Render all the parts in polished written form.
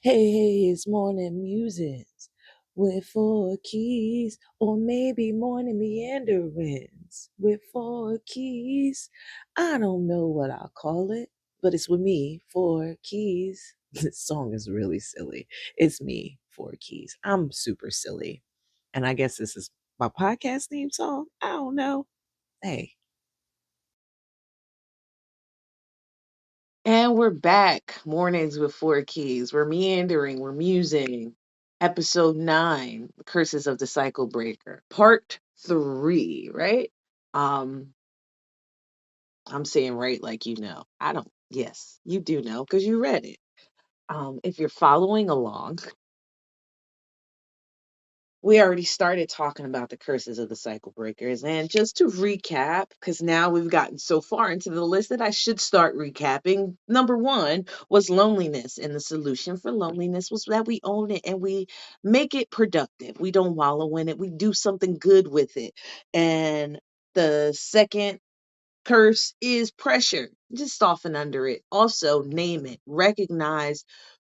Hey, it's morning musings with four keys, or maybe morning meanderings with four keys. I don't know what I'll call it, but it's with me, four keys. This song is really silly. It's me, four keys. I'm super silly. And I guess this is my podcast theme song. I don't know. Hey. And we're back. Mornings with four keys. We're meandering, we're musing. Episode 9, The Curses of the Cycle Breaker. Part 3, right? Um, I'm saying right like you know. I don't yes, you do know because you read it. If you're following along, we already started talking about the curses of the cycle breakers. And just to recap, because now we've gotten so far into the list that I should start recapping. Number 1 was loneliness. And the solution for loneliness was that we own it and we make it productive. We don't wallow in it, we do something good with it. And the second curse is pressure. Just soften under it. Also, name it, recognize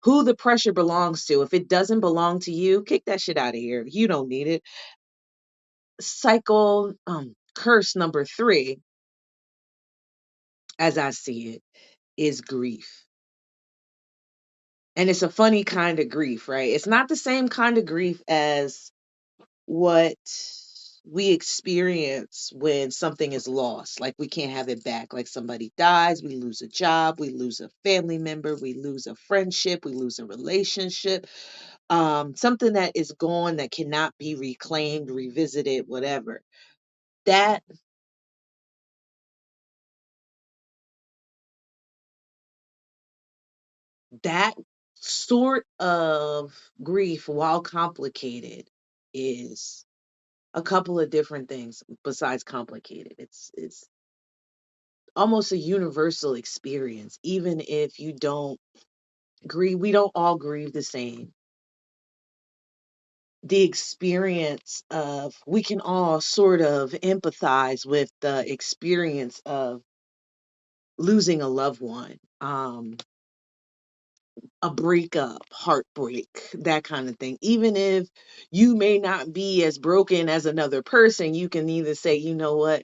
who the pressure belongs to. If it doesn't belong to you, kick that shit out of here. You don't need it. Cycle curse number 3, as I see it, is grief. And it's a funny kind of grief, right? It's not the same kind of grief as what we experience when something is lost. Like we can't have it back. Like somebody dies, we lose a job, we lose a family member, we lose a friendship, we lose a relationship. Something that is gone that cannot be reclaimed, revisited, whatever. That that sort of grief, while complicated, is a couple of different things besides complicated. It's almost a universal experience, even if you don't grieve. We don't all grieve the same. The experience of we can all sort of empathize with the experience of losing a loved one, a breakup, heartbreak, that kind of thing. Even if you may not be as broken as another person, you can either say, you know what,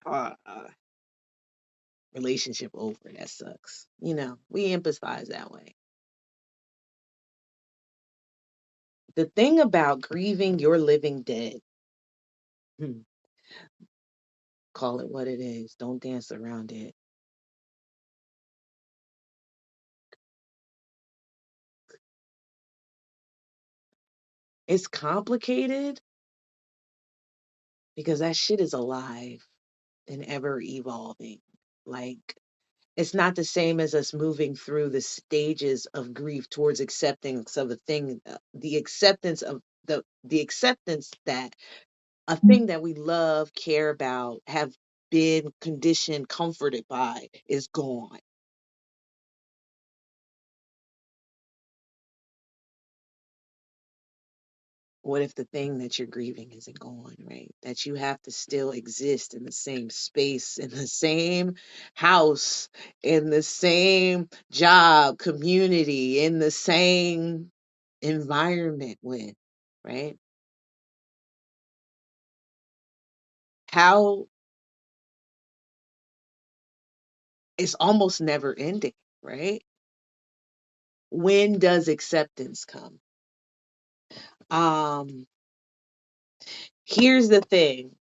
uh, uh, relationship over, that sucks. We empathize that way. The thing about grieving your living dead, hmm, call it what it is, don't dance around it. It's complicated because that shit is alive and ever evolving. Like, it's not the same as us moving through the stages of grief towards acceptance of a thing, the acceptance of the acceptance that a thing that we love, care about, have been conditioned, comforted by is gone. What if the thing that you're grieving isn't gone, right? That you have to still exist in the same space, in the same house, in the same job, community, in the same environment with, right? How it's almost never ending, right? When does acceptance come? Um, Here's the thing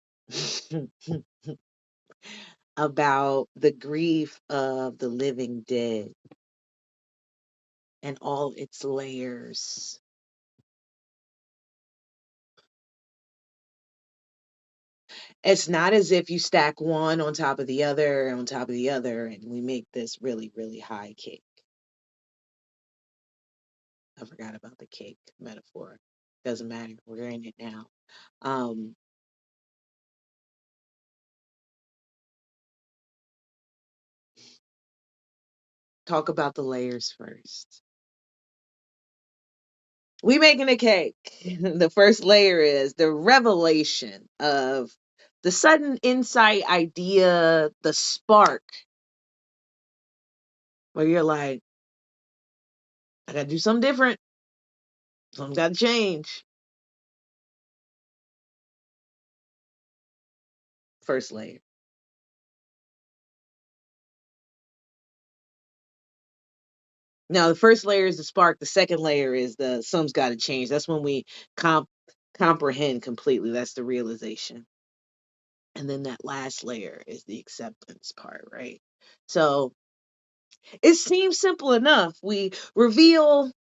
about the grief of the living dead and all its layers. It's not as if you stack one on top of the other, on top of the other, and we make this really, really high cake. I forgot about the cake metaphor. Doesn't matter. We're in it now. Um, talk about the layers first. We making a cake. The first layer is the revelation of the sudden insight idea, the spark, where you're like, I gotta do something different. Something's gotta change. First layer. Now the first layer is the spark. The second layer is the something's gotta change. That's when we comp comprehend completely. That's the realization. And then that last layer is the acceptance part, right? So it seems simple enough. We reveal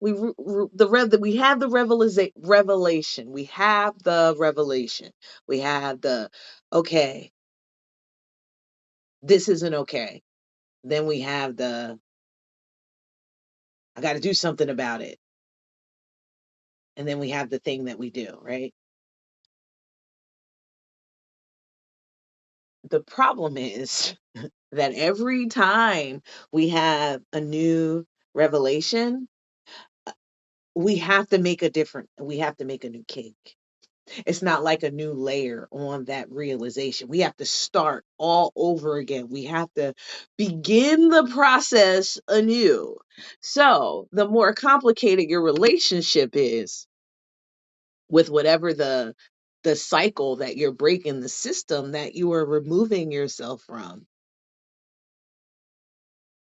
the rev that we have the revelation. We have the revelation. We have the okay, this isn't okay. Then we have the I got to do something about it. And then we have the thing that we do, right? The problem is that every time we have a new revelation, we have to make a new cake. It's not like a new layer on that realization. We have to start all over again. We have to begin the process anew. So, the more complicated your relationship is with whatever the cycle that you're breaking, the system that you are removing yourself from,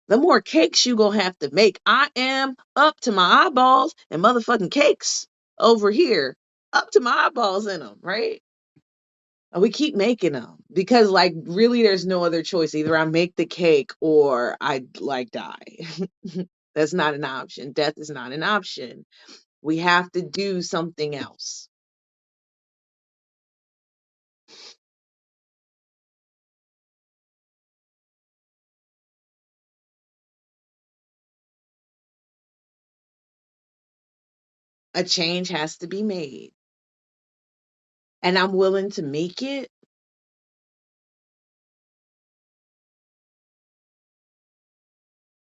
the more cakes you gonna have to make. I am up to my eyeballs in motherfucking cakes over here, up to my eyeballs in them, right? And we keep making them because, like, really, there's no other choice. Either I make the cake or I like die. That's not an option. Death is not an option. We have to do something else. A change has to be made, and I'm willing to make it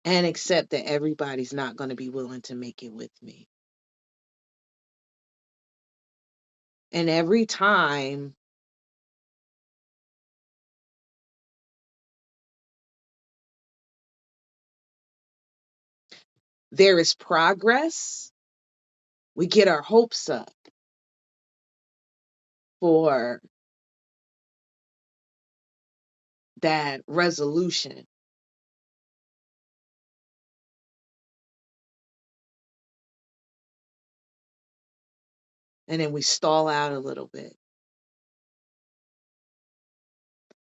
and accept that everybody's not going to be willing to make it with me. And every time there is progress, we get our hopes up for that resolution. And then we stall out a little bit.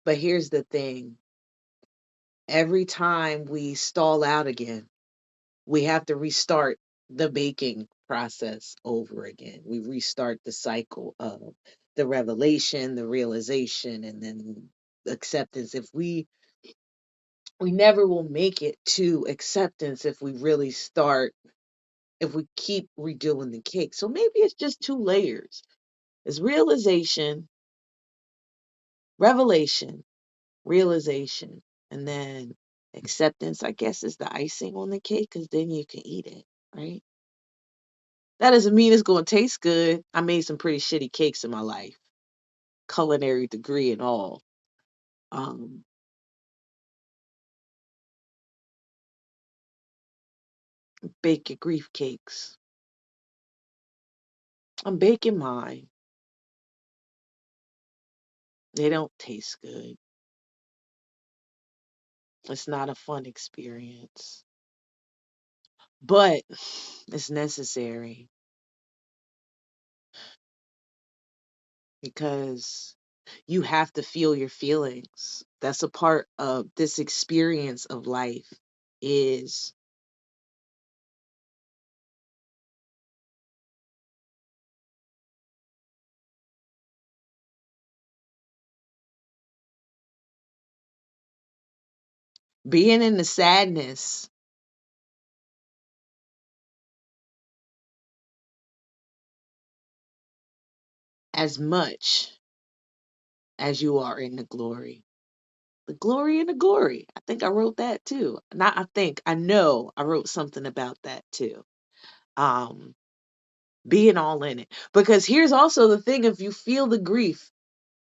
But here's the thing, every time we stall out again, we have to restart the baking process over again. We restart the cycle of the revelation, the realization, and then acceptance. If we never will make it to acceptance if we really start, if we keep redoing the cake. So maybe it's just two layers. It's realization, revelation, realization, and then acceptance, I guess, is the icing on the cake because then you can eat it, right? That doesn't mean it's going to taste good. I made some pretty shitty cakes in my life, culinary degree and all. Um, Bake your grief cakes. I'm baking mine. They don't taste good. It's not a fun experience, but it's necessary because you have to feel your feelings. That's a part of this experience of life is being in the sadness as much as you are in the glory. The glory and the glory. I think I wrote that too. Not I think, I know I wrote something about that too. Um Being all in it. Because here's also the thing, if you feel the grief,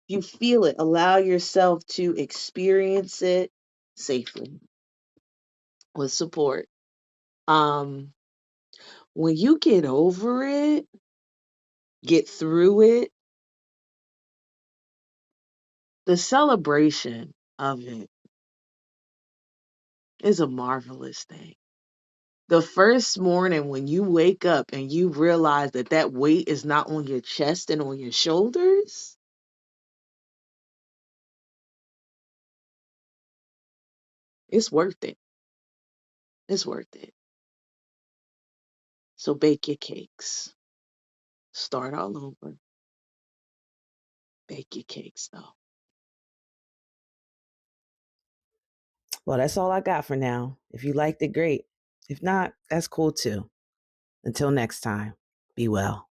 you feel it, allow yourself to experience it safely with support. Um When you get over it, get through it, the celebration of it is a marvelous thing. The first morning when you wake up and you realize that that weight is not on your chest and on your shoulders, it's worth it. It's worth it. So bake your cakes. Start all over. Bake your cakes though. Well, that's all I got for now. If you liked it, great. If not, that's cool too. Until next time, be well.